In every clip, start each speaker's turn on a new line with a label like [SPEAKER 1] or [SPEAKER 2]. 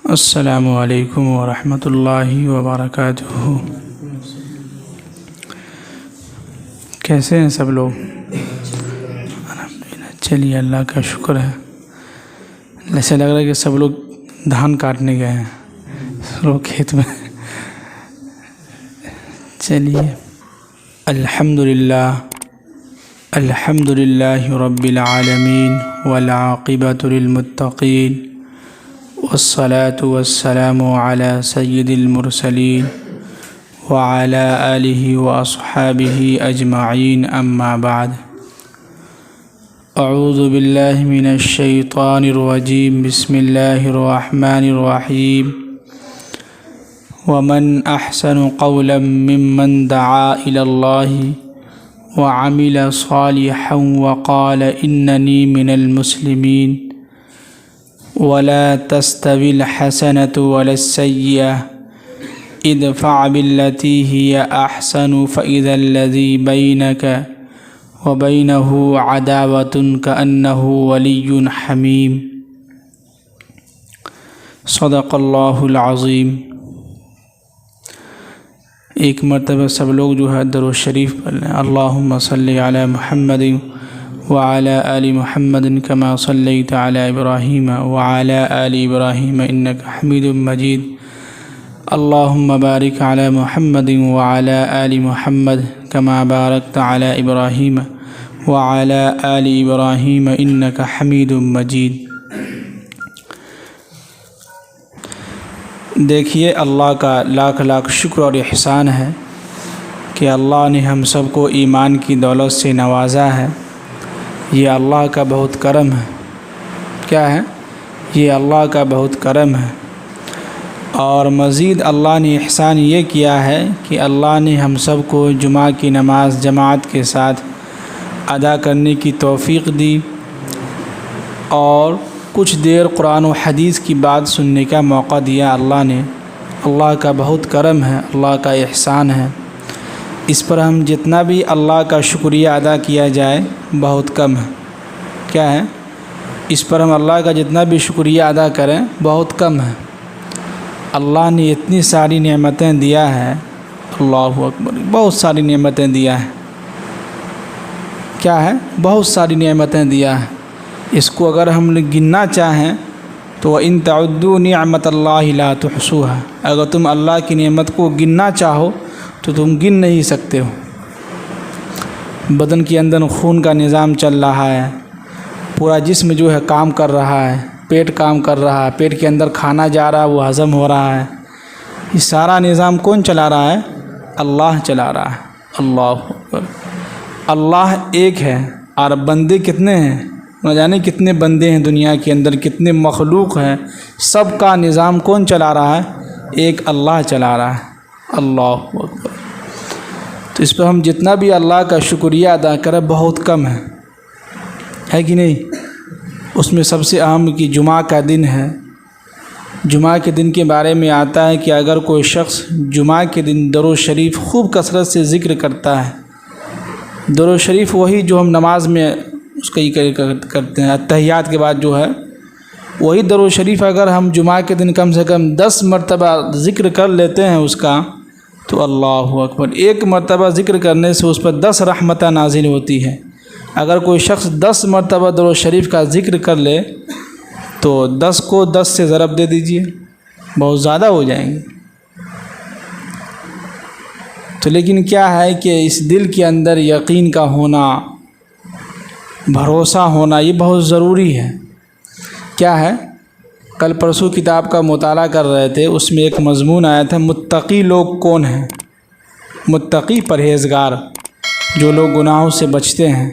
[SPEAKER 1] السلام علیکم ورحمۃ اللہ وبرکاتہ۔ کیسے ہیں سب لوگ؟ الحمدللہ، چلیے اللہ کا شکر ہے۔ ایسا لگ رہا ہے کہ سب لوگ دھان کاٹنے گئے ہیں لوگ کھیت میں۔ چلیے، الحمد للہ رب العالمین والعاقبۃ للمتقین والصلاة والسلام علی سید المرسلین وعلی آلہ واصحابہ اجمعین، اما بعد۔ اعوذ باللہ من الشیطان الرجیم، بسم اللہ الرحمن الرحیم۔ ومن احسن قولا ممن دعا الی اللہ وعمل صالحا وقال اننی من المسلمین ولا تستوی الحسنة ولا السیئة ادفع بالتي هي احسن فاذا الذي بينك وبينه عداوة كأنه ولي حميم۔ صدق اللہ العظیم۔ ایک مرتبہ سب لوگ جو ہے درود شریف پڑھ لیں۔ اللہم صلی علی محمد وعلی آل محمد کما صلیت علی ابراہیم وعلی آل ابراہیم انک حمید مجید۔ اللہم بارک علی محمد وعلی آل محمد کما بارکت علی ابراہیم وعلی آل ابراہیم انک حمید مجید۔ دیکھیے، اللہ کا لاکھ لاکھ شکر اور احسان ہے کہ اللہ نے ہم سب کو ایمان کی دولت سے نوازا ہے۔ یہ اللہ کا بہت کرم ہے۔ کیا ہے؟ یہ اللہ کا بہت کرم ہے۔ اور مزید اللہ نے احسان یہ کیا ہے کہ اللہ نے ہم سب کو جمعہ کی نماز جماعت کے ساتھ ادا کرنے کی توفیق دی اور کچھ دیر قرآن و حدیث کی بات سننے کا موقع دیا اللہ نے۔ اللہ کا بہت کرم ہے، اللہ کا احسان ہے۔ اس پر ہم جتنا بھی اللہ کا شکریہ ادا کیا جائے بہت کم ہے۔ کیا ہے؟ اس پر ہم اللہ کا جتنا بھی شکریہ ادا کریں بہت کم ہے۔ اللہ نے اتنی ساری نعمتیں دیا ہے، اللہ اکبر، بہت ساری نعمتیں دیا ہے۔ کیا ہے؟ بہت ساری نعمتیں دیا ہے۔ اس کو اگر ہم گننا چاہیں تو ان تعدوا نعمت اللہ لا تحصوها، اگر تم اللہ کی نعمت کو گننا چاہو تو تم گن نہیں سکتے ہو۔ بدن کے اندر خون کا نظام چل رہا ہے، پورا جسم جو ہے کام کر رہا ہے، پیٹ کام کر رہا ہے، پیٹ کے اندر کھانا جا رہا ہے، وہ ہضم ہو رہا ہے۔ یہ سارا نظام کون چلا رہا ہے؟ اللہ چلا رہا ہے۔ اللہ اکبر۔ اللہ ایک ہے اور بندے کتنے ہیں؟ نہ جانے کتنے بندے ہیں دنیا کے اندر، کتنے مخلوق ہیں۔ سب کا نظام کون چلا رہا ہے؟ ایک اللہ چلا رہا ہے۔ اللہ اکبر۔ تو اس پر ہم جتنا بھی اللہ کا شکریہ ادا کریں بہت کم ہے کہ نہیں؟ اس میں سب سے اہم کہ جمعہ کا دن ہے۔ جمعہ کے دن کے بارے میں آتا ہے کہ اگر کوئی شخص جمعہ کے دن درود شریف خوب کثرت سے ذکر کرتا ہے، درود شریف وہی جو ہم نماز میں اس کا ہی کرتے ہیں، تحیات کے بعد جو ہے وہی درود شریف اگر ہم جمعہ کے دن کم سے کم 10 مرتبہ ذکر کر لیتے ہیں اس کا، تو اللہ اکبر، ایک مرتبہ ذکر کرنے سے اس پر 10 رحمتیں نازل ہوتی ہے۔ اگر کوئی شخص 10 مرتبہ درود شریف کا ذکر کر لے تو 10 کو 10 سے ضرب دے دیجئے، بہت زیادہ ہو جائیں گے۔ تو لیکن کیا ہے کہ اس دل کے اندر یقین کا ہونا، بھروسہ ہونا، یہ بہت ضروری ہے۔ کیا ہے؟ کل پرسوں کتاب کا مطالعہ کر رہے تھے، اس میں ایک مضمون آیا تھا متقی لوگ کون ہیں؟ متقی، پرہیزگار، جو لوگ گناہوں سے بچتے ہیں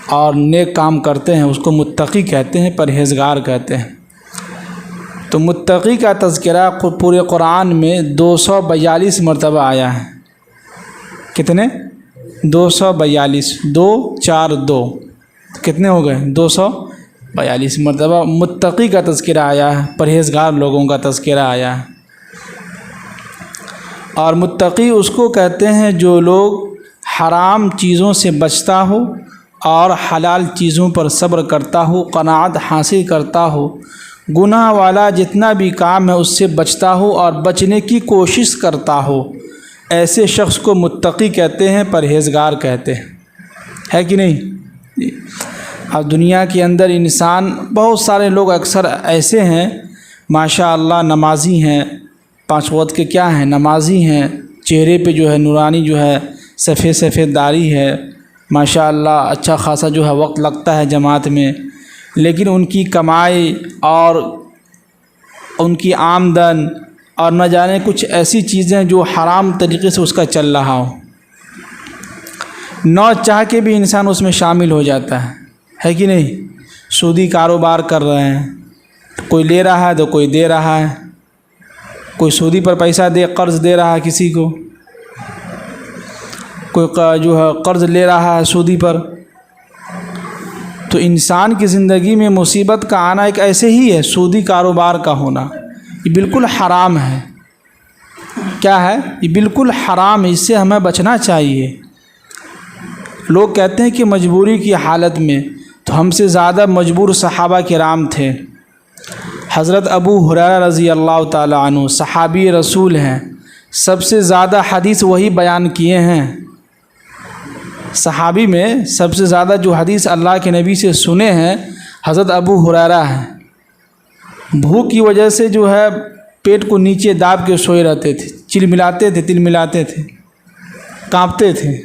[SPEAKER 1] اور نیک کام کرتے ہیں اس کو متقی کہتے ہیں، پرہیزگار کہتے ہیں۔ تو متقی کا تذکرہ پورے قرآن میں 242 مرتبہ آیا ہے۔ کتنے؟ 242، 2 4 2، کتنے ہو گئے؟ 242 مرتبہ متقی کا تذکرہ آیا ہے، پرہیزگار لوگوں کا تذکرہ آیا ہے۔ اور متقی اس کو کہتے ہیں جو لوگ حرام چیزوں سے بچتا ہو اور حلال چیزوں پر صبر کرتا ہو، قناعت حاصل کرتا ہو، گناہ والا جتنا بھی کام ہے اس سے بچتا ہو اور بچنے کی کوشش کرتا ہو، ایسے شخص کو متقی کہتے ہیں، پرہیزگار کہتے ہیں، ہے کہ نہیں؟ اب دنیا کے اندر انسان بہت سارے لوگ اکثر ایسے ہیں ماشاء اللہ نمازی ہیں، 5 وقت کے کیا ہیں، نمازی ہیں، چہرے پہ جو ہے نورانی جو ہے سفید داڑھی ہے، ماشاء اللہ اچھا خاصا جو ہے وقت لگتا ہے جماعت میں، لیکن ان کی کمائی اور ان کی آمدن اور نہ جانے کچھ ایسی چیزیں جو حرام طریقے سے اس کا چل رہا ہو، نہ چاہ کے بھی انسان اس میں شامل ہو جاتا ہے کہ نہیں؟ سودی کاروبار کر رہے ہیں، کوئی لے رہا ہے تو کوئی دے رہا ہے، کوئی سودی پر پیسہ قرض دے رہا ہے کسی کو، کوئی جو ہے قرض لے رہا ہے سودی پر۔ تو انسان کی زندگی میں مصیبت کا آنا ایک ایسے ہی ہے، سودی کاروبار کا ہونا یہ بالکل حرام ہے۔ کیا ہے؟ یہ بالکل حرام ہے، اس سے ہمیں بچنا چاہیے۔ لوگ کہتے ہیں کہ مجبوری کی حالت میں، تو ہم سے زیادہ مجبور صحابہ کرام تھے۔ حضرت ابو ہریرہ رضی اللہ تعالی عنہ صحابی رسول ہیں، سب سے زیادہ حدیث وہی بیان کیے ہیں۔ صحابی میں سب سے زیادہ جو حدیث اللہ کے نبی سے سنے ہیں حضرت ابو ہریرہ ہیں۔ بھوک کی وجہ سے جو ہے پیٹ کو نیچے داب کے سوئے رہتے تھے، تل ملاتے تھے، کانپتے تھے،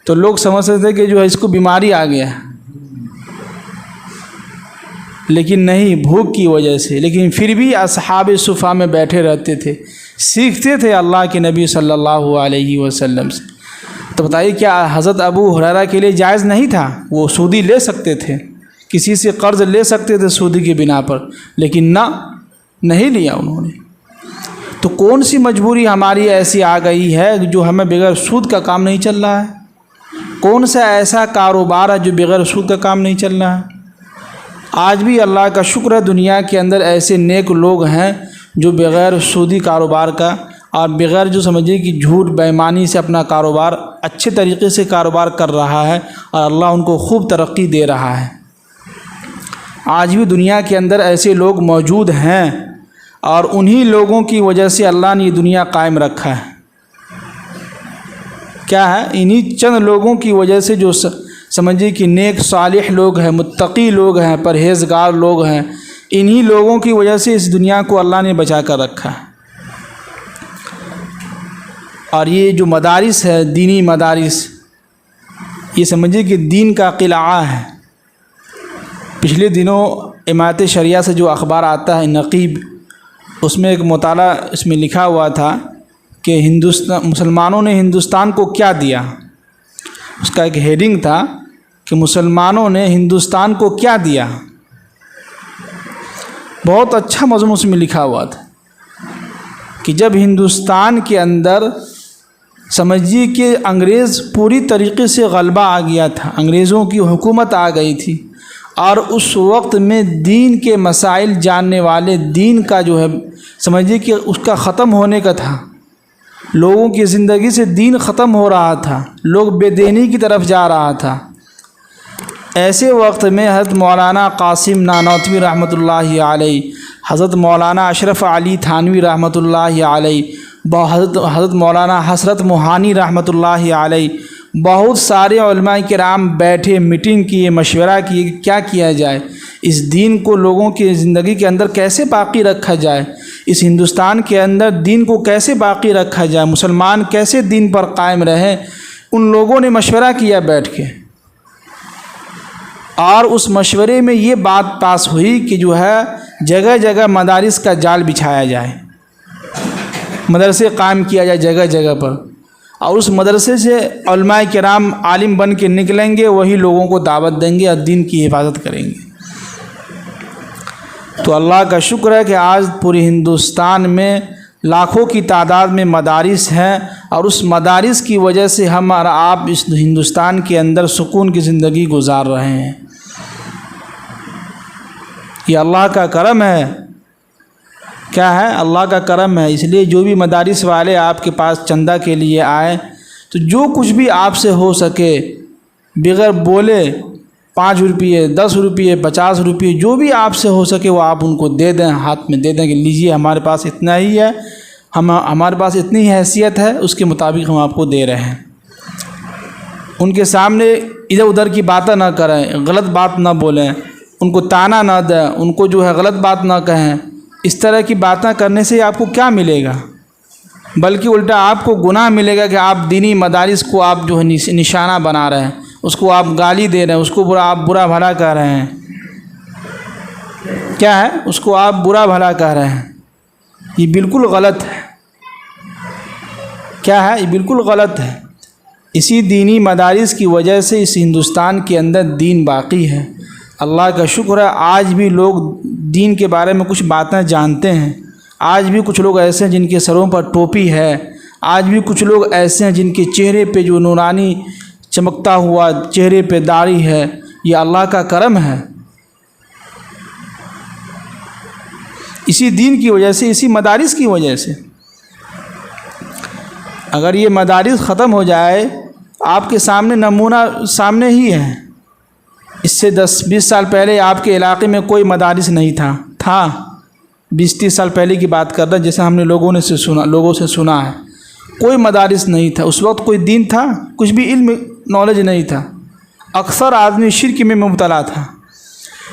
[SPEAKER 1] تو لوگ سمجھتے تھے کہ جو ہے اس کو بیماری آ گیا، لیکن نہیں، بھوک کی وجہ سے، لیکن پھر بھی اصحاب صفا میں بیٹھے رہتے تھے، سیکھتے تھے اللہ کے نبی صلی اللہ علیہ وسلم سے۔ تو بتائیے کیا حضرت ابو ہریرہ کے لیے جائز نہیں تھا؟ وہ سودی لے سکتے تھے، کسی سے قرض لے سکتے تھے سودی کی بنا پر، لیکن نہیں لیا انہوں نے۔ تو کون سی مجبوری ہماری ایسی آ گئی ہے جو ہمیں بغیر سود کا کام نہیں چل رہا ہے؟ کون سا ایسا کاروبار ہے جو بغیر سود کا کام نہیں چل رہا ہے؟ آج بھی اللہ کا شکر ہے دنیا کے اندر ایسے نیک لوگ ہیں جو بغیر سودی کاروبار کا اور بغیر جو سمجھیے کہ جھوٹ بےایمانی سے اپنا کاروبار اچھے طریقے سے کاروبار کر رہا ہے، اور اللہ ان کو خوب ترقی دے رہا ہے۔ آج بھی دنیا کے اندر ایسے لوگ موجود ہیں، اور انہی لوگوں کی وجہ سے اللہ نے یہ دنیا قائم رکھا ہے۔ کیا ہے؟ انہی چند لوگوں کی وجہ سے جو سمجھیے کہ نیک صالح لوگ ہیں، متقی لوگ ہیں، پرہیزگار لوگ ہیں، انہی لوگوں کی وجہ سے اس دنیا کو اللہ نے بچا کر رکھا ہے۔ اور یہ جو مدارس ہے، دینی مدارس، یہ سمجھیے کہ دین کا قلعہ ہے۔ پچھلے دنوں امارت شریعہ سے جو اخبار آتا ہے نقیب، اس میں ایک مطالعہ اس میں لکھا ہوا تھا کہ مسلمانوں نے ہندوستان کو کیا دیا۔ اس کا ایک ہیڈنگ تھا کہ مسلمانوں نے ہندوستان کو کیا دیا۔ بہت اچھا مضمون اس میں لکھا ہوا تھا کہ جب ہندوستان کے اندر سمجھیے کہ انگریز پوری طریقے سے غلبہ آ گیا تھا، انگریزوں کی حکومت آ گئی تھی، اور اس وقت میں دین کے مسائل جاننے والے، دین کا جو ہے سمجھیے کہ اس کا ختم ہونے کا تھا، لوگوں کی زندگی سے دین ختم ہو رہا تھا، لوگ بے دینی کی طرف جا رہا تھا۔ ایسے وقت میں حضرت مولانا قاسم نانوتوی رحمۃ اللہ علیہ، حضرت مولانا اشرف علی تھانوی رحمۃ اللہ علیہ، حضرت مولانا حسرت موہانی رحمۃ اللہ علیہ، بہت سارے علماء کرام بیٹھے، میٹنگ کیے، مشورہ کیے کہ کیا کیا جائے، اس دین کو لوگوں کی زندگی کے اندر کیسے باقی رکھا جائے، اس ہندوستان کے اندر دین کو کیسے باقی رکھا جائے، مسلمان کیسے دین پر قائم رہیں۔ ان لوگوں نے مشورہ کیا بیٹھ کے، اور اس مشورے میں یہ بات پاس ہوئی کہ جو ہے جگہ جگہ مدارس کا جال بچھایا جائے، مدرسے قائم کیا جائے جگہ جگہ پر، اور اس مدرسے سے علماء کرام عالم بن کے نکلیں گے، وہی لوگوں کو دعوت دیں گے اور دین کی حفاظت کریں گے۔ تو اللہ کا شکر ہے کہ آج پورے ہندوستان میں لاکھوں کی تعداد میں مدارس ہیں، اور اس مدارس کی وجہ سے ہم اور آپ اس ہندوستان کے اندر سکون کی زندگی گزار رہے ہیں۔ یہ اللہ کا کرم ہے۔ کیا ہے؟ اللہ کا کرم ہے۔ اس لیے جو بھی مدارس والے آپ کے پاس چندہ کے لیے آئے، تو جو کچھ بھی آپ سے ہو سکے بغیر بولے 5 روپیے 10 روپیے 50 روپیے جو بھی آپ سے ہو سکے وہ آپ ان کو دے دیں، ہاتھ میں دے دیں کہ لیجیے ہمارے پاس اتنا ہی ہے، ہمارے پاس اتنی حیثیت ہے، اس کے مطابق ہم آپ کو دے رہے ہیں۔ ان کے سامنے ادھر ادھر کی باتیں نہ کریں، غلط بات نہ بولیں، ان کو طعنہ نہ دیں، ان کو جو ہے غلط بات نہ کہیں۔ اس طرح کی باتیں کرنے سے آپ کو کیا ملے گا؟ بلکہ الٹا آپ کو گناہ ملے گا کہ آپ دینی مدارس کو آپ جو ہے نشانہ بنا رہے ہیں، اس کو آپ گالی دے رہے ہیں، اس کو آپ برا بھلا کہہ رہے ہیں۔ کیا ہے؟ اس کو آپ برا بھلا کہہ رہے ہیں۔ یہ بالکل غلط ہے۔ کیا ہے؟ یہ بالکل غلط ہے۔ اسی دینی مدارس کی وجہ سے اس ہندوستان کے اندر دین باقی ہے۔ اللہ کا شکر ہے آج بھی لوگ دین کے بارے میں کچھ باتیں جانتے ہیں۔ آج بھی کچھ لوگ ایسے ہیں جن کے سروں پر ٹوپی ہے۔ آج بھی کچھ لوگ ایسے ہیں جن کے چہرے پہ جو نورانی چمکتا ہوا چہرے پہ داڑھی ہے۔ یہ اللہ کا کرم ہے۔ اسی دین کی وجہ سے، اسی مدارس کی وجہ سے۔ اگر یہ مدارس ختم ہو جائے، آپ کے سامنے نمونہ سامنے ہی ہے۔ اس سے 10-20 سال پہلے آپ کے علاقے میں کوئی مدارس نہیں تھا 20-30 سال پہلے کی بات کر رہا، جیسے ہم نے لوگوں سے سنا ہے۔ کوئی مدارس نہیں تھا اس وقت، کوئی دین تھا؟ کچھ بھی علم نالج نہیں تھا۔ اکثر آدمی شرک میں مبتلا تھا۔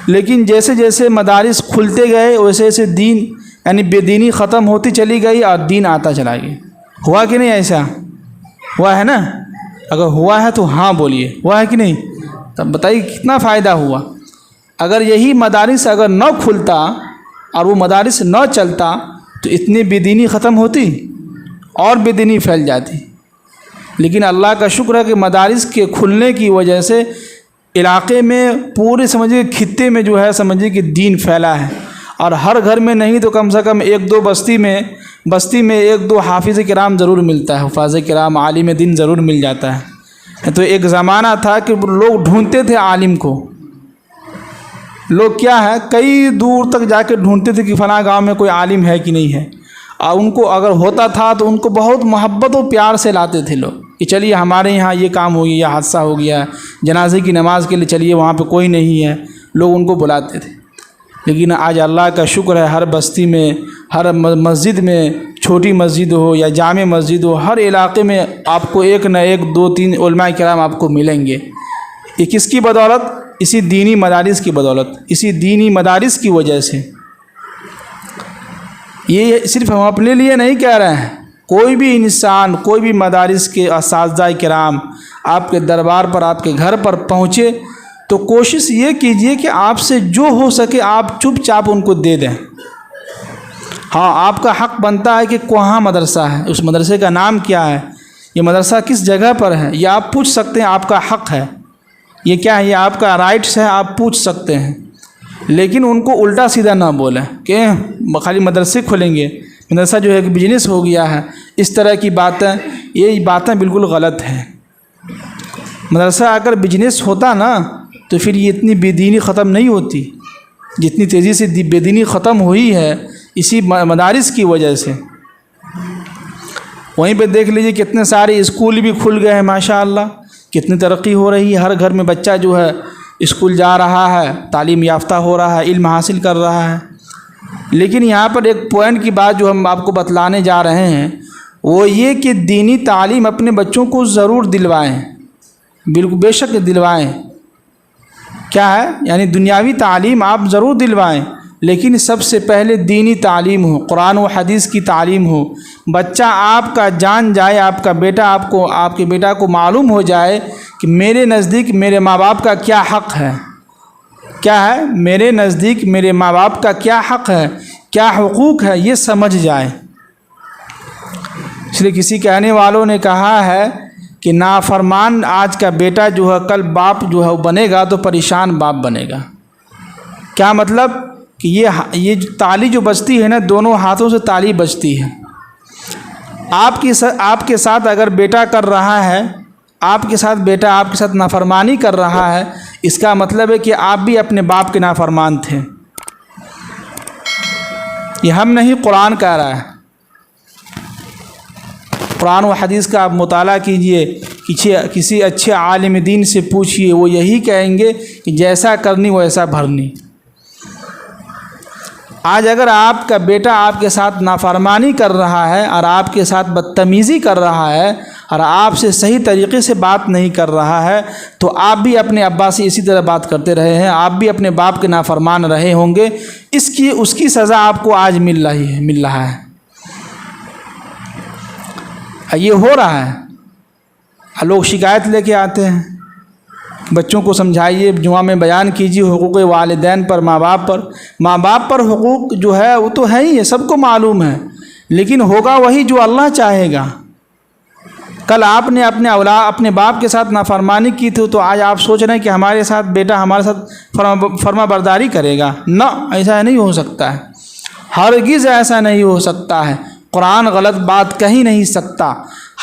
[SPEAKER 1] لیکن جیسے جیسے مدارس کھلتے گئے ویسے ویسے دین یعنی بے دینی ختم ہوتی چلی گئی اور دین آتا چلا گیا۔ ہوا کہ نہیں؟ ایسا ہوا ہے نا؟ اگر ہوا ہے تو ہاں بولیے، ہوا ہے کہ نہیں؟ تب بتائیے کتنا فائدہ ہوا۔ اگر یہی مدارس اگر نہ کھلتا اور وہ مدارس نہ چلتا تو اتنی بے دینی ختم ہوتی اور بے دینی پھیل جاتی۔ لیکن اللہ کا شکر ہے کہ مدارس کے کھلنے کی وجہ سے علاقے میں پورے سمجھیے خطے میں جو ہے سمجھیے کہ دین پھیلا ہے۔ اور ہر گھر میں نہیں تو کم سے کم 1-2 بستی میں 1-2 حافظ کرام ضرور ملتا ہے، حفاظ کرام عالم دین ضرور مل جاتا ہے۔ تو ایک زمانہ تھا کہ لوگ ڈھونڈتے تھے عالم کو۔ لوگ کیا ہے کئی دور تک جا کے ڈھونڈتے تھے کہ فلاں گاؤں میں کوئی عالم ہے کہ نہیں ہے، اور ان کو اگر ہوتا تھا تو ان کو بہت محبت و پیار سے لاتے تھے لوگ کہ چلیے ہمارے یہاں یہ کام ہو گیا، یہ حادثہ ہو گیا، جنازے کی نماز کے لیے چلیے وہاں پہ کوئی نہیں ہے، لوگ ان کو بلاتے تھے۔ لیکن آج اللہ کا شکر ہے ہر بستی میں، ہر مسجد میں، چھوٹی مسجد ہو یا جامع مسجد ہو، ہر علاقے میں آپ کو 1 نہ 1 2 3 علماء کرام آپ کو ملیں گے۔ یہ کس کی بدولت؟ اسی دینی مدارس کی بدولت، اسی دینی مدارس کی وجہ سے۔ یہ صرف ہم اپنے لیے نہیں کہہ رہے ہیں، کوئی بھی انسان، کوئی بھی مدارس کے اساتذہ کرام آپ کے دربار پر، آپ کے گھر پر پہنچے تو کوشش یہ کیجئے کہ آپ سے جو ہو سکے آپ چپ چاپ ان کو دے دیں۔ ہاں، آپ کا حق بنتا ہے کہ کہاں مدرسہ ہے، اس مدرسے کا نام کیا ہے، یہ مدرسہ کس جگہ پر ہے، یہ آپ پوچھ سکتے ہیں، آپ کا حق ہے۔ یہ کیا ہے؟ یہ آپ کا رائٹس ہے، آپ پوچھ سکتے ہیں۔ لیکن ان کو الٹا سیدھا نہ بولیں کہ خالی مدرسے کھولیں گے، مدرسہ جو ہے ایک بزنس ہو گیا ہے، اس طرح کی باتیں، یہ باتیں بالکل غلط ہیں۔ مدرسہ اگر بزنس ہوتا نا تو پھر یہ اتنی بے دینی ختم نہیں ہوتی جتنی تیزی سے بے دینی ختم ہوئی ہے اسی مدارس کی وجہ سے۔ وہیں پہ دیکھ لیجیے کتنے سارے اسکول بھی کھل گئے ہیں، ماشاءاللہ کتنی ترقی ہو رہی ہے۔ ہر گھر میں بچہ جو ہے اسکول جا رہا ہے، تعلیم یافتہ ہو رہا ہے، علم حاصل کر رہا ہے۔ لیکن یہاں پر ایک پوائنٹ کی بات جو ہم آپ کو بتلانے جا رہے ہیں وہ یہ کہ دینی تعلیم اپنے بچوں کو ضرور دلوائیں، بالکل بے شک دلوائیں۔ کیا ہے؟ یعنی دنیاوی تعلیم آپ ضرور دلوائیں، لیکن سب سے پہلے دینی تعلیم ہو، قرآن و حدیث کی تعلیم ہو۔ بچہ آپ کا جان جائے، آپ کا بیٹا آپ کے بیٹا کو معلوم ہو جائے کہ میرے نزدیک میرے ماں باپ کا کیا حق ہے، کیا ہے میرے نزدیک میرے ماں باپ کا کیا حق ہے، کیا حقوق ہے، یہ سمجھ جائے۔ اس لیے کسی کہنے والوں نے کہا ہے کہ نافرمان آج کا بیٹا جو ہے کل باپ جو ہے وہ بنے گا تو پریشان باپ بنے گا۔ کیا مطلب؟ کہ یہ تالی جو بجتی ہے نا، دونوں ہاتھوں سے تالی بجتی ہے۔ آپ کے ساتھ اگر بیٹا کر رہا ہے، آپ کے ساتھ نافرمانی کر رہا ہے، اس کا مطلب ہے کہ آپ بھی اپنے باپ کے نافرمان تھے۔ یہ ہم نہیں، قرآن کہہ رہا ہے۔ قرآن و حدیث کا آپ مطالعہ کیجئے کسی اچھے عالم دین سے پوچھیے، وہ یہی کہیں گے کہ جیسا کرنی ویسا بھرنی۔ آج اگر آپ کا بیٹا آپ کے ساتھ نافرمانی کر رہا ہے اور آپ کے ساتھ بدتمیزی کر رہا ہے اور آپ سے صحیح طریقے سے بات نہیں کر رہا ہے، تو آپ بھی اپنے ابا سے اسی طرح بات کرتے رہے ہیں، آپ بھی اپنے باپ کے نافرمان رہے ہوں گے، اس کی سزا آپ کو آج مل رہا ہے۔ یہ ہو رہا ہے، لوگ شکایت لے کے آتے ہیں، بچوں کو سمجھائیے، جمعہ میں بیان کیجیے حقوق والدین پر، ماں باپ پر حقوق جو ہے وہ تو ہے ہی ہے، سب کو معلوم ہے، لیکن ہوگا وہی جو اللہ چاہے گا۔ کل آپ نے اپنے باپ کے ساتھ نافرمانی کی تھی، تو آج آپ سوچ رہے ہیں کہ ہمارے ساتھ بیٹا ہمارے ساتھ فرما برداری کرے گا؟ نہ، ایسا نہیں ہو سکتا ہے، ہرگز ایسا نہیں ہو سکتا ہے۔ قرآن غلط بات کہہ نہیں سکتا۔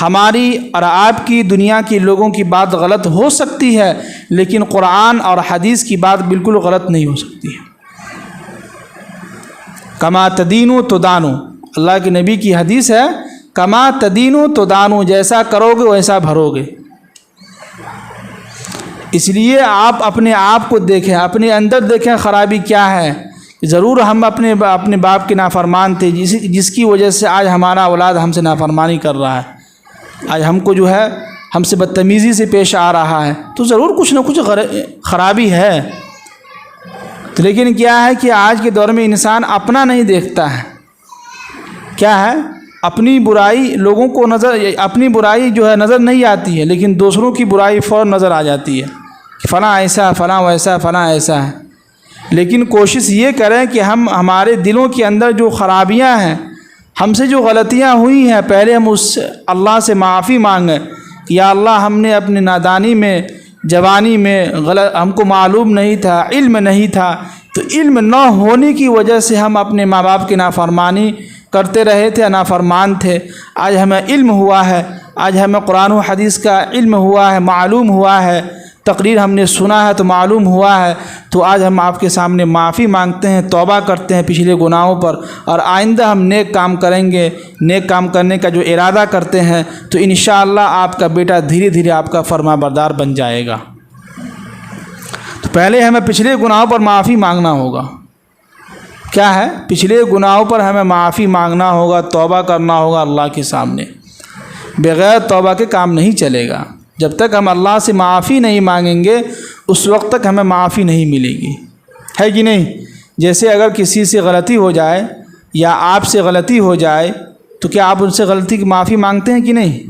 [SPEAKER 1] ہماری اور آپ کی، دنیا کے لوگوں کی بات غلط ہو سکتی ہے، لیکن قرآن اور حدیث کی بات بالکل غلط نہیں ہو سکتی ہے۔ کما تدینو تدانو، اللہ کے نبی کی حدیث ہے، کما تدینو تدانو، جیسا کرو گے ویسا بھرو گے۔ اس لیے آپ اپنے آپ کو دیکھیں، اپنے اندر دیکھیں خرابی کیا ہے۔ ضرور ہم اپنے باپ کے نافرمان تھے، جس کی وجہ سے آج ہمارا اولاد ہم سے نافرمانی کر رہا ہے، آج ہم کو جو ہے ہم سے بدتمیزی سے پیش آ رہا ہے، تو ضرور کچھ نہ کچھ خرابی ہے۔ لیکن کیا ہے کہ آج کے دور میں انسان اپنا نہیں دیکھتا ہے، کیا ہے، اپنی برائی لوگوں کو اپنی برائی جو ہے نظر نہیں آتی ہے، لیکن دوسروں کی برائی فوراً نظر آ جاتی ہے کہ فلاں ایسا، فلاں ویسا، فلاں ایسا ہے۔ لیکن کوشش یہ کریں کہ ہمارے دلوں کے اندر جو خرابیاں ہیں، ہم سے جو غلطیاں ہوئی ہیں، پہلے ہم اللہ سے معافی مانگیں کہ یا اللہ، ہم نے اپنی نادانی میں، جوانی میں ہم کو معلوم نہیں تھا، علم نہیں تھا، تو علم نہ ہونے کی وجہ سے ہم اپنے ماں باپ کی نافرمانی کرتے رہے تھے، نافرمان تھے۔ آج ہمیں علم ہوا ہے، آج ہمیں قرآن و حدیث کا علم ہوا ہے، معلوم ہوا ہے، تقریر ہم نے سنا ہے تو معلوم ہوا ہے، تو آج ہم آپ کے سامنے معافی مانگتے ہیں، توبہ کرتے ہیں پچھلے گناہوں پر، اور آئندہ ہم نیک کام کریں گے۔ نیک کام کرنے کا جو ارادہ کرتے ہیں، تو انشاءاللہ آپ کا بیٹا دھیرے دھیرے آپ کا فرما بردار بن جائے گا۔ تو پہلے ہمیں پچھلے گناہوں پر معافی مانگنا ہوگا۔ کیا ہے؟ پچھلے گناہوں پر ہمیں معافی مانگنا ہوگا، توبہ کرنا ہوگا اللہ کے سامنے۔ بغیر توبہ کے کام نہیں چلے گا۔ جب تک ہم اللہ سے معافی نہیں مانگیں گے، اس وقت تک ہمیں معافی نہیں ملے گی، ہے کہ نہیں؟ جیسے اگر کسی سے غلطی ہو جائے یا آپ سے غلطی ہو جائے، تو کیا آپ ان سے غلطی کی معافی مانگتے ہیں کہ نہیں؟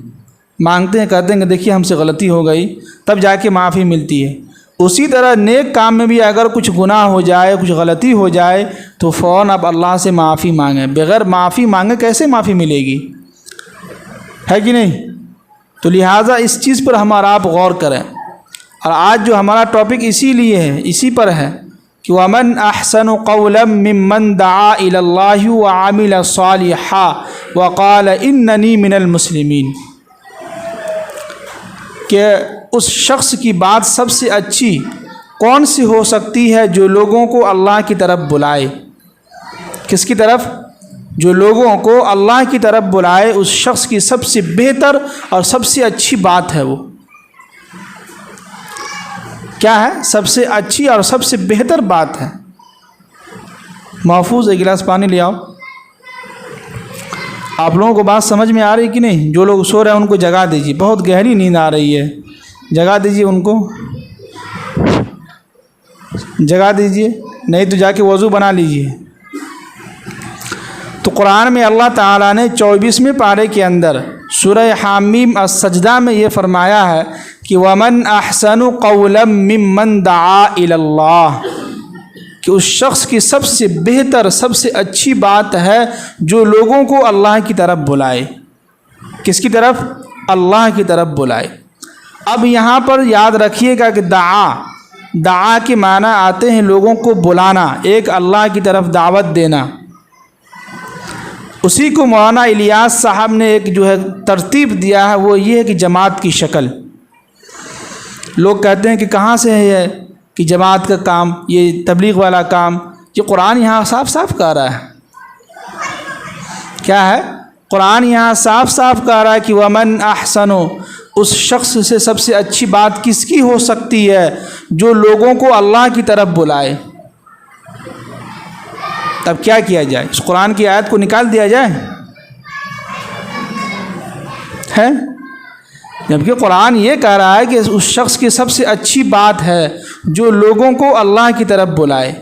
[SPEAKER 1] مانگتے ہیں، کہتے ہیں کہ دیکھیے ہم سے غلطی ہو گئی، تب جا کے معافی ملتی ہے۔ اسی طرح نیک کام میں بھی اگر کچھ گناہ ہو جائے، کچھ غلطی ہو جائے، تو فوراً آپ اللہ سے معافی مانگیں۔ بغیر معافی مانگے کیسے معافی ملے گی، ہے کہ نہیں؟ تو لہٰذا اس چیز پر ہم اور آپ غور کریں۔ اور آج جو ہمارا ٹاپک اسی پر ہے کہ وَمَنْ أَحْسَنُ قَوْلًا مِّمَّنْ دَعَا إِلَى اللَّهِ وَعَمِلَ صَالِحًا وَقَالَ إِنَّنِي مِنَ الْمُسْلِمِينَ، کہ اس شخص کی بات سب سے اچھی کون سی ہو سکتی ہے جو لوگوں کو اللہ کی طرف بلائے۔ کس کی طرف؟ جو لوگوں کو اللہ کی طرف بلائے، اس شخص کی سب سے بہتر اور سب سے اچھی بات ہے وہ کیا ہے؟ سب سے اچھی اور سب سے بہتر بات ہے۔ محفوظ ایک گلاس پانی لے آؤ۔ آپ لوگوں کو بات سمجھ میں آ رہی کہ نہیں؟ جو لوگ سو رہے ہیں ان کو جگا دیجیے، بہت گہری نیند آ رہی ہے، جگا دیجیے ان کو، جگا دیجیے، نہیں تو جا کے وضو بنا لیجیے۔ تو قرآن میں اللہ تعالیٰ نے 24ویں پارے کے اندر سورہ حامیم السجدہ میں یہ فرمایا ہے کہ وَمَنْ أَحْسَنُ قَوْلًا مِّمَّنْ دَعَا إِلَى اللَّهِ، کہ اس شخص کی سب سے بہتر، سب سے اچھی بات ہے جو لوگوں کو اللہ کی طرف بلائے۔ کس کی طرف؟ اللہ کی طرف بلائے۔ اب یہاں پر یاد رکھیے گا کہ دعا کے معنی آتے ہیں لوگوں کو بلانا، ایک اللہ کی طرف دعوت دینا۔ اسی کو مولانا الیاس صاحب نے ایک جو ہے ترتیب دیا ہے، وہ یہ ہے کہ جماعت کی شکل۔ لوگ کہتے ہیں کہ کہاں سے ہے یہ کہ جماعت کا کام، یہ تبلیغ والا کام؟ یہ قرآن یہاں صاف صاف کہہ رہا ہے۔ کیا ہے؟ قرآن یہاں صاف صاف کہہ رہا ہے کہ وَمَنْ أَحْسَنُ اس شخص سے سب سے اچھی بات کس کی ہو سکتی ہے جو لوگوں کو اللہ کی طرف بلائے؟ تب کیا کیا جائے؟ اس قرآن کی آیت کو نکال دیا جائے ہے؟ جبکہ قرآن یہ کہہ رہا ہے کہ اس شخص کی سب سے اچھی بات ہے جو لوگوں کو اللہ کی طرف بلائے۔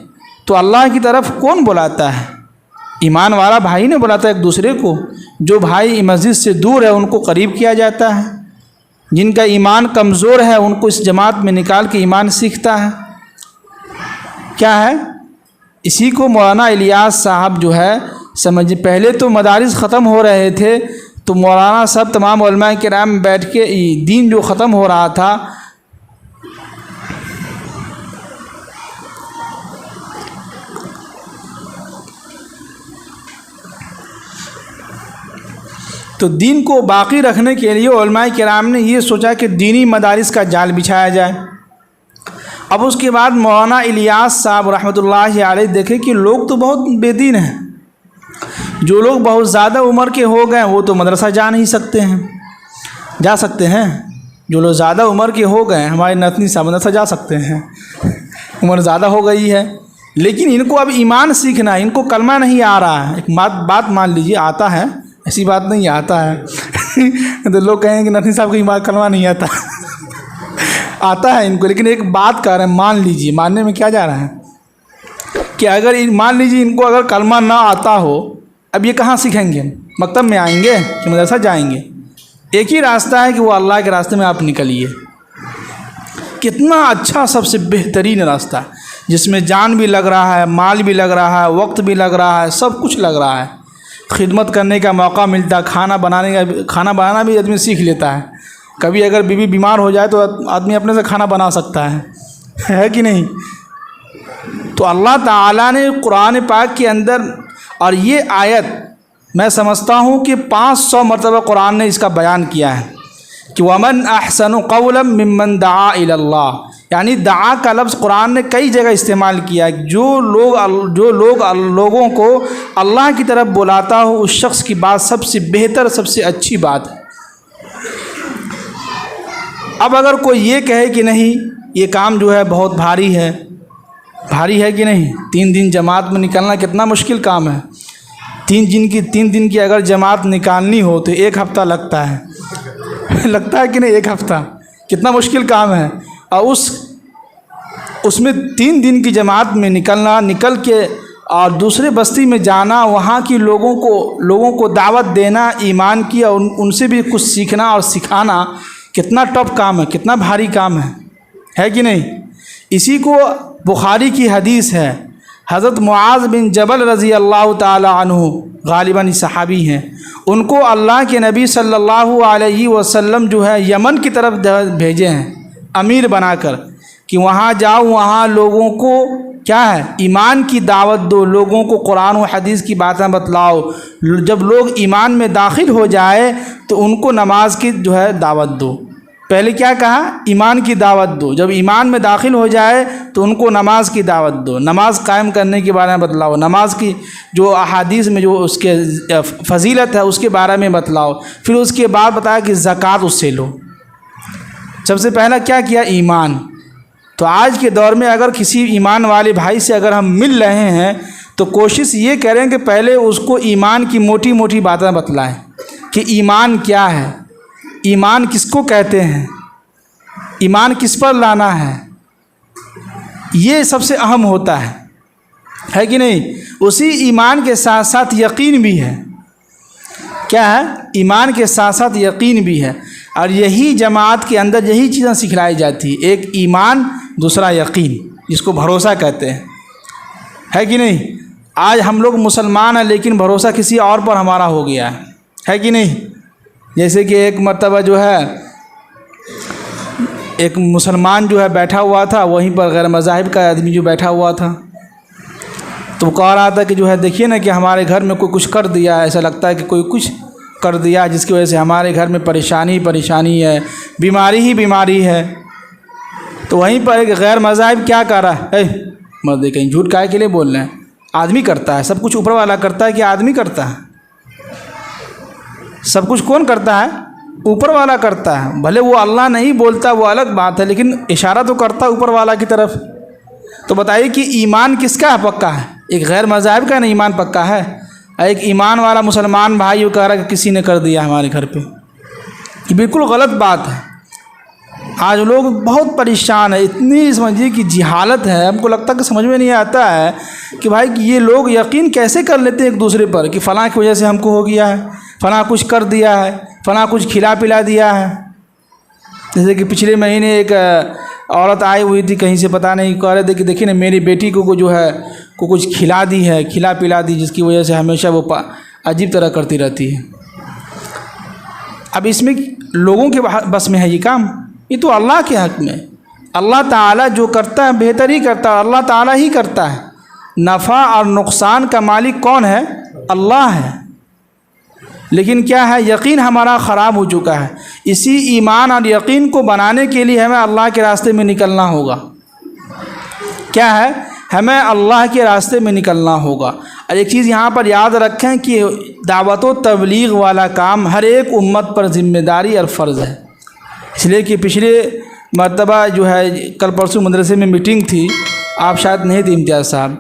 [SPEAKER 1] تو اللہ کی طرف کون بلاتا ہے؟ ایمان والا بھائی نے بلاتا ہے ایک دوسرے کو۔ جو بھائی مسجد سے دور ہے ان کو قریب کیا جاتا ہے، جن کا ایمان کمزور ہے ان کو اس جماعت میں نکال کے ایمان سیکھتا ہے۔ کیا ہے؟ اسی کو مولانا الیاس صاحب جو ہے سمجھ، پہلے تو مدارس ختم ہو رہے تھے تو مولانا صاحب تمام علماء کرام بیٹھ کے دین جو ختم ہو رہا تھا تو دین کو باقی رکھنے کے لیے علماء کرام نے یہ سوچا کہ دینی مدارس کا جال بچھایا جائے۔ اب اس کے بعد مولانا الیاس صاحب رحمۃ اللہ علیہ دیکھے کہ لوگ تو بہت بے دین ہیں، جو لوگ بہت زیادہ عمر کے ہو گئے وہ تو مدرسہ جا نہیں سکتے ہیں، جا سکتے ہیں؟ جو لوگ زیادہ عمر کے ہو گئے، ہمارے نتنی صاحب مدرسہ جا سکتے ہیں، عمر زیادہ ہو گئی ہے، لیکن ان کو اب ایمان سیکھنا ہے، ان کو کلمہ نہیں آ رہا ہے۔ ایک بات مان لیجیے، آتا ہے، ایسی بات نہیں آتا ہے تو لوگ کہیں کہ نتنی صاحب کو ایمان کلمہ نہیں آتا آتا ہے ان کو، لیکن ایک بات کہہ رہے ہیں، مان لیجیے، ماننے میں کیا جا رہا ہے کہ اگر مان لیجیے ان کو اگر کلمہ نہ آتا ہو، اب یہ کہاں سیکھیں گے؟ مکتب میں آئیں گے کہ مدرسہ جائیں گے؟ ایک ہی راستہ ہے کہ وہ اللہ کے راستے میں آپ نکلیے۔ کتنا اچھا، سب سے بہترین راستہ، جس میں جان بھی لگ رہا ہے، مال بھی لگ رہا ہے، وقت بھی لگ رہا ہے، سب کچھ لگ رہا ہے، خدمت کرنے کا موقع ملتا ہے، کھانا بنانا بھی آدمی سیکھ لیتا ہے۔ کبھی اگر بیوی بیمار ہو جائے تو آدمی اپنے سے کھانا بنا سکتا ہے کہ نہیں؟ تو اللہ تعالیٰ نے قرآن پاک کے اندر، اور یہ آیت میں سمجھتا ہوں کہ 500 مرتبہ قرآن نے اس کا بیان کیا ہے کہ وَمَنْ أَحْسَنُ قَوْلًا مِّمَّنْ دَعَا إِلَى اللَّهِ، یعنی دعا کا لفظ قرآن نے کئی جگہ استعمال کیا ہے۔ جو لوگ لوگوں کو اللہ کی طرف بلاتا ہو اس شخص کی بات سب سے بہتر، سب سے اچھی بات ہے۔ اب اگر کوئی یہ کہے کہ نہیں یہ کام جو ہے بہت بھاری ہے کہ نہیں، 3 دن جماعت میں نکلنا کتنا مشکل کام ہے۔ 3 دن کی اگر جماعت نکالنی ہو تو 1 ہفتہ لگتا ہے لگتا ہے کہ نہیں؟ 1 ہفتہ کتنا مشکل کام ہے، اور اس میں 3 دن کی جماعت میں نکل کے اور دوسرے بستی میں جانا، وہاں کی لوگوں کو دعوت دینا ایمان کی، اور ان سے بھی کچھ سیکھنا اور سکھانا کتنا ٹف کام ہے، کتنا بھاری کام ہے کہ نہیں؟ اسی کو بخاری کی حدیث ہے، حضرت معاذ بن جبل رضی اللہ تعالی عنہ، غالباً صحابی ہیں، ان کو اللہ کے نبی صلی اللہ علیہ وسلم جو ہے یمن کی طرف بھیجے ہیں امیر بنا کر کہ وہاں جاؤ، وہاں لوگوں کو کیا ہے، ایمان کی دعوت دو، لوگوں کو قرآن و حدیث کی باتیں بتلاؤ۔ جب لوگ ایمان میں داخل ہو جائے تو ان کو نماز کی جو ہے دعوت دو۔ پہلے کیا کہا؟ ایمان کی دعوت دو۔ جب ایمان میں داخل ہو جائے تو ان کو نماز کی دعوت دو، نماز قائم کرنے کے بارے میں بتلاؤ، نماز کی جو احادیث میں جو اس کے فضیلت ہے اس کے بارے میں بتلاؤ۔ پھر اس کے بعد بتایا کہ زکوٰۃ اس سے لو۔ سب سے پہلا کیا کیا؟ ایمان۔ تو آج کے دور میں اگر کسی ایمان والے بھائی سے اگر ہم مل رہے ہیں تو کوشش یہ کریں کہ پہلے اس کو ایمان کی موٹی موٹی باتیں بتلائیں کہ ایمان کیا ہے، ایمان کس کو کہتے ہیں، ایمان کس پر لانا ہے، یہ سب سے اہم ہوتا ہے کہ نہیں؟ اسی ایمان کے ساتھ ساتھ یقین بھی ہے۔ کیا ہے؟ ایمان کے ساتھ ساتھ یقین بھی ہے، اور یہی جماعت کے اندر یہی چیزیں سکھلائی جاتی ہیں، ایک ایمان، دوسرا یقین، جس کو بھروسہ کہتے ہیں، ہے کہ نہیں؟ آج ہم لوگ مسلمان ہیں لیکن بھروسہ کسی اور پر ہمارا ہو گیا ہے کہ نہیں؟ جیسے کہ ایک مرتبہ جو ہے ایک مسلمان جو ہے بیٹھا ہوا تھا، وہیں پر غیر مذاہب کا آدمی جو بیٹھا ہوا تھا، تو کہہ رہا تھا کہ جو ہے دیکھیے نا کہ ہمارے گھر میں کوئی کچھ کر دیا، ایسا لگتا ہے کہ کوئی کچھ کر دیا جس کی وجہ سے ہمارے گھر میں پریشانی ہے، بیماری ہی بیماری ہے۔ تو وہیں پر ایک غیر مذاہب کیا کہہ رہا ہے، مرد کہیں جھوٹ کائے کے لیے بول رہے ہیں، آدمی کرتا ہے سب کچھ، اوپر والا کرتا ہے کہ آدمی کرتا ہے؟ سب کچھ کون کرتا ہے؟ اوپر والا کرتا ہے، بھلے وہ اللہ نہیں بولتا وہ الگ بات ہے، لیکن اشارہ تو کرتا ہے اوپر والا کی طرف۔ تو بتائیے کہ ایمان کس کا پکا ہے؟ ایک غیر مذاہب کا نا ایمان پکا ہے، ایک ایمان والا مسلمان بھائی وہ کہہ رہا ہے کہ کسی نے کر دیا ہمارے گھر پہ، یہ بالکل غلط بات ہے۔ آج لوگ بہت پریشان ہیں، اتنی سمجھیے کہ جہالت ہے، ہم کو لگتا ہے کہ سمجھ میں نہیں آتا ہے کہ بھائی یہ لوگ یقین کیسے کر لیتے ہیں ایک دوسرے پر کہ فلاں کی وجہ سے ہم کو ہو گیا ہے، فلاں کچھ کر دیا ہے، فلاں کچھ کھلا پلا دیا ہے۔ جیسے کہ پچھلے مہینے ایک عورت آئی ہوئی تھی کہیں سے، پتہ نہیں، کہہ رہے تھے کہ دیکھیے نا میری بیٹی کو جو ہے کو کچھ کھلا دی ہے، کھلا پلا دی، جس کی وجہ سے ہمیشہ وہ عجیب طرح کرتی رہتی ہے۔ اب اس میں لوگوں کے بس میں ہے یہ کام؟ یہ تو اللہ کے حق میں، اللہ تعالیٰ جو کرتا ہے بہتر ہی کرتا ہے، اللہ تعالیٰ ہی کرتا ہے۔ نفع اور نقصان کا مالک کون ہے؟ اللہ ہے۔ لیکن کیا ہے، یقین ہمارا خراب ہو چکا ہے۔ اسی ایمان اور یقین کو بنانے کے لیے ہمیں اللہ کے راستے میں نکلنا ہوگا۔ کیا ہے؟ ہمیں اللہ کے راستے میں نکلنا ہوگا۔ اور ایک چیز یہاں پر یاد رکھیں کہ دعوت و تبلیغ والا کام ہر ایک امت پر ذمہ داری اور فرض ہے۔ اس لیے کہ پچھلے مرتبہ جو ہے کل پرسوں مدرسے میں میٹنگ تھی، آپ شاید نہیں تھے امتیاز صاحب،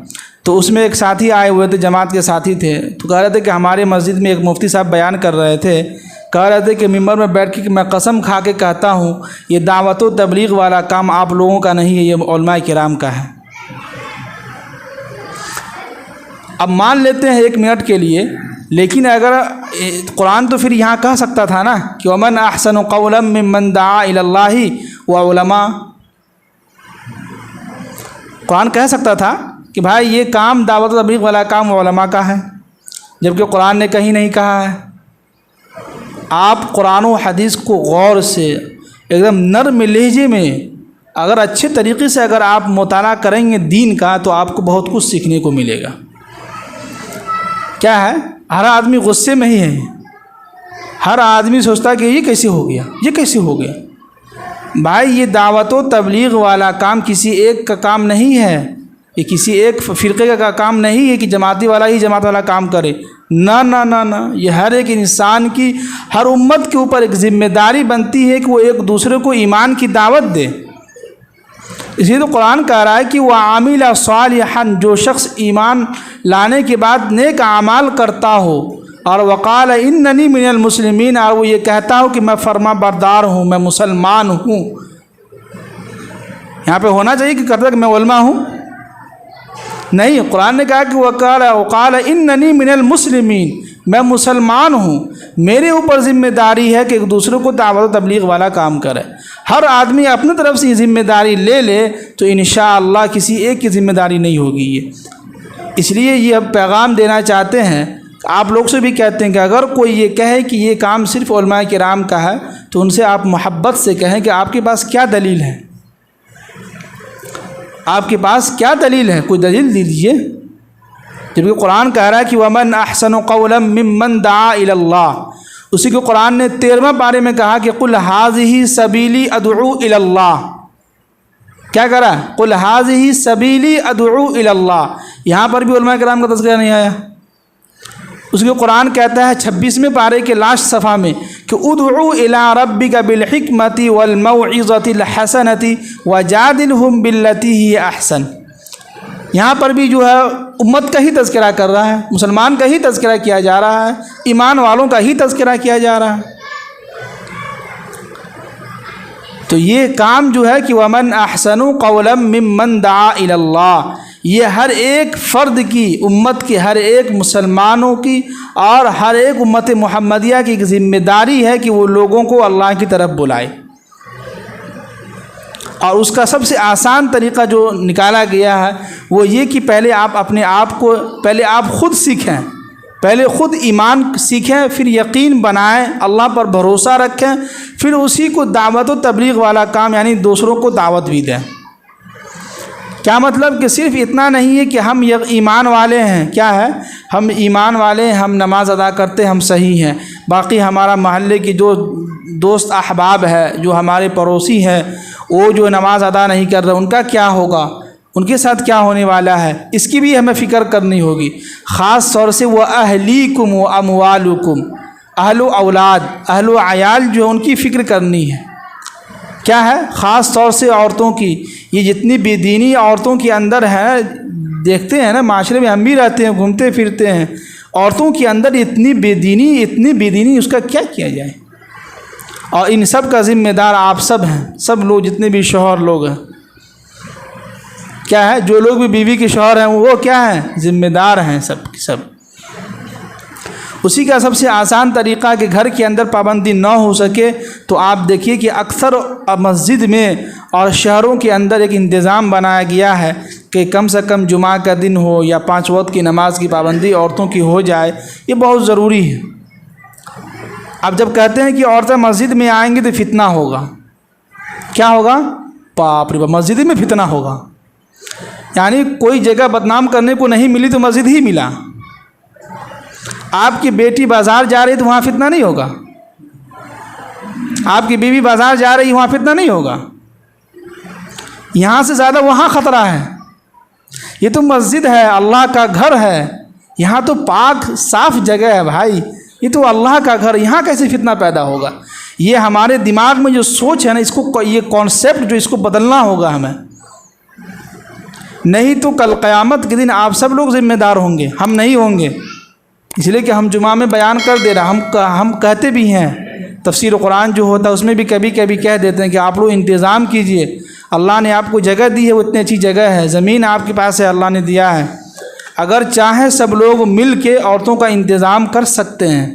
[SPEAKER 1] تو اس میں ایک ساتھی آئے ہوئے تھے، جماعت کے ساتھی تھے، تو کہہ رہے تھے کہ ہمارے مسجد میں ایک مفتی صاحب بیان کر رہے تھے، کہہ رہے تھے کہ ممبر میں بیٹھ کے کہ میں قسم کھا کے کہتا ہوں یہ دعوت و تبلیغ والا کام آپ لوگوں کا نہیں ہے، یہ علماء کرام کا ہے۔ اب مان لیتے ہیں ایک منٹ کے لیے، لیکن اگر قرآن تو پھر یہاں کہہ سکتا تھا نا کہ ومن احسن قولا ممن دعا الی اللہ وعلماء، قرآن کہہ سکتا تھا کہ بھائی یہ کام دعوت و تبلیغ والا کام علماء کا ہے، جبکہ قرآن نے کہیں نہیں کہا ہے۔ آپ قرآن و حدیث کو غور سے ایک دم نرم لہجے میں اگر اچھے طریقے سے اگر آپ مطالعہ کریں گے دین کا، تو آپ کو بہت کچھ سیکھنے کو ملے گا۔ کیا ہے، ہر آدمی غصے میں ہی ہے، ہر آدمی سوچتا ہے کہ یہ کیسے ہو گیا، یہ کیسے ہو گیا۔ بھائی یہ دعوت و تبلیغ والا کام کسی ایک کا کام نہیں ہے، یہ کسی ایک فرقے کا کام نہیں ہے کہ جماعتی والا ہی جماعت والا کام کرے، نہ نہ نہ نہ، یہ ہر ایک انسان کی، ہر امت کے اوپر ایک ذمہ داری بنتی ہے کہ وہ ایک دوسرے کو ایمان کی دعوت دے۔ اس لیے تو قرآن کہہ رہا ہے کہ وہ عامل صالحا، جو شخص ایمان لانے کے بعد نیک اعمال کرتا ہو، اور وقال اننی من المسلمین، اور وہ یہ کہتا ہو کہ میں فرما بردار ہوں، میں مسلمان ہوں۔ یہاں پہ ہونا چاہیے کہ کرتا کہ میں علماء ہوں، نہیں، قرآن نے کہا کہ وقال اننی من المسلمین، میں مسلمان ہوں، میرے اوپر ذمہ داری ہے کہ ایک دوسرے کو دعوت و تبلیغ والا کام کرے۔ ہر آدمی اپنی طرف سے یہ ذمہ داری لے لے تو انشاءاللہ کسی ایک کی ذمہ داری نہیں ہوگی یہ۔ اس لیے یہ اب پیغام دینا چاہتے ہیں، آپ لوگ سے بھی کہتے ہیں کہ اگر کوئی یہ کہے کہ یہ کام صرف علماء کرام کا ہے، تو ان سے آپ محبت سے کہیں کہ آپ کے پاس کیا دلیل ہے، آپ کے پاس کیا دلیل ہے، کوئی دلیل دیجیے۔ جبکہ قرآن کہہ رہا ہے کہ ومن احسن قولا ممن دعا الی اللہ، اسی کو قرآن نے 13ویں پارے میں کہا کہ قل ھذہ سبیلی ادعو الی اللہ۔ کیا کہہ رہا ہے؟ قل ھذہ سبیلی ادعو الی اللہ۔ یہاں پر بھی علماء کرام کا تذکرہ نہیں آیا۔ اس کو قرآن کہتا ہے 26ویں پارے کے لاسٹ صفحہ میں کہ ادعو الی ربک بالحکمۃ والموعظۃ الحسنۃ وجادلھم باللتی ہی احسن۔ یہاں پر بھی جو ہے امت کا ہی تذکرہ کر رہا ہے، مسلمان کا ہی تذکرہ کیا جا رہا ہے، ایمان والوں کا ہی تذکرہ کیا جا رہا ہے۔ تو یہ کام جو ہے کہ ومن احسن قولا ممن دعا الی اللہ، یہ ہر ایک فرد کی، امت کے ہر ایک مسلمانوں کی اور ہر ایک امت محمدیہ کی ایک ذمہ داری ہے کہ وہ لوگوں کو اللہ کی طرف بلائے۔ اور اس کا سب سے آسان طریقہ جو نکالا گیا ہے وہ یہ کہ پہلے آپ اپنے آپ کو، پہلے آپ خود سیکھیں، پہلے خود ایمان سیکھیں، پھر یقین بنائیں، اللہ پر بھروسہ رکھیں، پھر اسی کو دعوت و تبلیغ والا کام یعنی دوسروں کو دعوت بھی دیں۔ کیا مطلب کہ صرف اتنا نہیں ہے کہ ہم ایمان والے ہیں، کیا ہے، ہم ایمان والے ہیں، ہم نماز ادا کرتے، ہم صحیح ہیں، باقی ہمارا محلے کی جو دوست احباب ہے، جو ہمارے پڑوسی ہیں، وہ جو نماز ادا نہیں کر رہے، ان کا کیا ہوگا، ان کے ساتھ کیا ہونے والا ہے، اس کی بھی ہمیں فکر کرنی ہوگی۔ خاص طور سے وہ اہلیکم و اموالکم، اہل و اولاد، اہل و عیال جو ان کی فکر کرنی ہے۔ کیا ہے؟ خاص طور سے عورتوں کی، یہ جتنی بے دینی عورتوں کے اندر ہے، دیکھتے ہیں نا معاشرے میں، ہم بھی رہتے ہیں، گھومتے پھرتے ہیں، عورتوں کے اندر اتنی بے دینی، اس کا کیا کیا جائے؟ اور ان سب کا ذمہ دار آپ سب ہیں، سب لوگ جتنے بھی شوہر لوگ ہیں۔ کیا ہے؟ جو لوگ بھی بیوی کے شوہر ہیں وہ کیا ہیں؟ ذمہ دار ہیں سب کے سب۔ اسی کا سب سے آسان طریقہ کہ گھر کے اندر پابندی نہ ہو سکے تو آپ دیکھیے کہ اکثر مسجد میں اور شہروں کے اندر ایک انتظام بنایا گیا ہے کہ کم سے کم جمعہ کا دن ہو یا 5 وقت کی نماز کی پابندی عورتوں کی ہو جائے، یہ بہت ضروری ہے۔ اب جب کہتے ہیں کہ عورتیں مسجد میں آئیں گی تو فتنہ ہوگا، کیا ہوگا؟ باپ رے باپ، مسجد میں فتنہ ہوگا، یعنی کوئی جگہ بدنام کرنے کو نہیں ملی تو مسجد ہی ملا۔ آپ کی بیٹی بازار جا رہی تو وہاں فتنہ نہیں ہوگا، آپ کی بیوی بازار جا رہی وہاں فتنہ نہیں ہوگا، یہاں سے زیادہ وہاں خطرہ ہے۔ یہ تو مسجد ہے، اللہ کا گھر ہے، یہاں تو پاک صاف جگہ ہے بھائی، یہ تو اللہ کا گھر، یہاں کیسے فتنہ پیدا ہوگا؟ یہ ہمارے دماغ میں جو سوچ ہے نا، اس کو، یہ کانسیپٹ جو، اس کو بدلنا ہوگا ہمیں، نہیں تو کل قیامت کے دن آپ سب لوگ ذمہ دار ہوں گے، ہم نہیں ہوں گے۔ اس لیے کہ ہم جمعہ میں بیان کر دے رہا، ہم کہتے بھی ہیں، تفسیر قرآن جو ہوتا ہے اس میں بھی کبھی کبھی کہہ دیتے ہیں کہ آپ لوگ انتظام کیجئے، اللہ نے آپ کو جگہ دی ہے، وہ اتنی اچھی جگہ ہے، زمین آپ کے پاس ہے، اللہ نے دیا ہے، اگر چاہیں سب لوگ مل کے عورتوں کا انتظام کر سکتے ہیں۔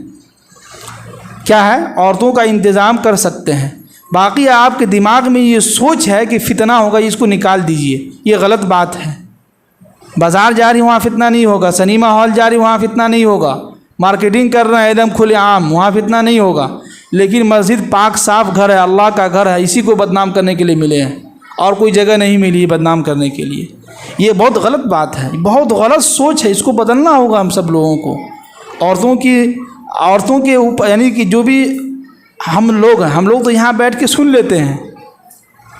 [SPEAKER 1] کیا ہے؟ عورتوں کا انتظام کر سکتے ہیں۔ باقی آپ کے دماغ میں یہ سوچ ہے کہ فتنہ ہوگا، اس کو نکال دیجئے، یہ غلط بات ہے۔ بازار جا رہی وہاں فتنہ نہیں ہوگا، سنیما ہال جا رہی وہاں فتنہ نہیں ہوگا، مارکیٹنگ کر رہے ہیں ایک دم کھلے عام، وہاں فتنہ نہیں ہوگا، لیکن مسجد پاک صاف گھر ہے، اللہ کا گھر ہے، اسی کو بدنام کرنے کے لیے ملے ہیں، اور کوئی جگہ نہیں ملی بدنام کرنے کے لیے۔ یہ بہت غلط بات ہے، بہت غلط سوچ ہے، اس کو بدلنا ہوگا ہم سب لوگوں کو۔ عورتوں کے اوپر، یعنی کہ جو بھی ہم لوگ ہیں، ہم لوگ تو یہاں بیٹھ کے سن لیتے ہیں،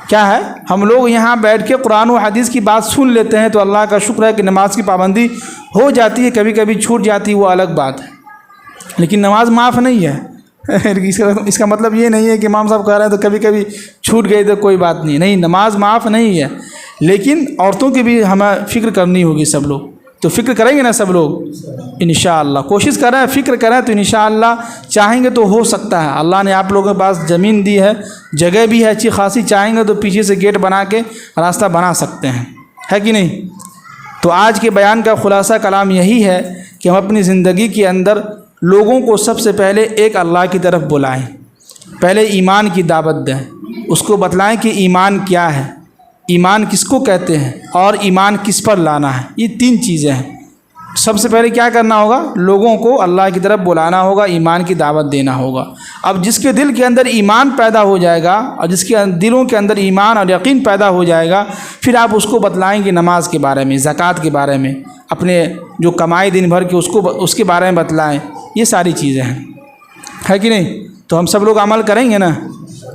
[SPEAKER 1] کیا ہے؟ ہم لوگ یہاں بیٹھ کے قرآن و حدیث کی بات سن لیتے ہیں تو اللہ کا شکر ہے کہ نماز کی پابندی ہو جاتی ہے، کبھی کبھی چھوٹ جاتی ہے، وہ الگ بات ہے، لیکن نماز معاف نہیں ہے۔ اس کا مطلب یہ نہیں ہے کہ امام صاحب کہہ رہے ہیں تو کبھی کبھی چھوٹ گئی تو کوئی بات نہیں، نماز معاف نہیں ہے، لیکن عورتوں کی بھی ہمیں فکر کرنی ہوگی سب لوگ، تو فکر کریں گے نا سب لوگ انشاءاللہ، کوشش کریں، فکر کریں تو انشاءاللہ چاہیں گے تو ہو سکتا ہے۔ اللہ نے آپ لوگوں کے پاس زمین دی ہے، جگہ بھی ہے اچھی خاصی، چاہیں گے تو پیچھے سے گیٹ بنا کے راستہ بنا سکتے ہیں، ہے کہ نہیں؟ تو آج کے بیان کا خلاصہ کلام یہی ہے کہ ہم اپنی زندگی کے اندر لوگوں کو سب سے پہلے ایک اللہ کی طرف بلائیں، پہلے ایمان کی دعوت دیں، اس کو بتلائیں کہ ایمان کیا ہے، ایمان کس کو کہتے ہیں، اور ایمان کس پر لانا ہے۔ یہ 3 چیزیں ہیں۔ سب سے پہلے کیا کرنا ہوگا؟ لوگوں کو اللہ کی طرف بلانا ہوگا، ایمان کی دعوت دینا ہوگا۔ اب جس کے دل کے اندر ایمان پیدا ہو جائے گا، اور جس کے دلوں کے اندر ایمان اور یقین پیدا ہو جائے گا، پھر آپ اس کو بتلائیں گے نماز کے بارے میں، زکوٰۃ کے بارے میں، اپنے جو کمائی دن بھر کے اس کے بارے میں بتلائیں۔ یہ ساری چیزیں ہیں، ہے کہ نہیں؟ تو ہم سب لوگ عمل کریں گے نا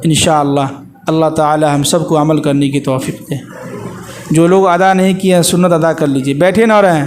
[SPEAKER 1] انشاءاللہ۔ اللہ تعالی ہم سب کو عمل کرنے کی توفیق دے۔ جو لوگ ادا نہیں کیے ہیں سنت ادا کر لیجیے، بیٹھے نہ رہیں۔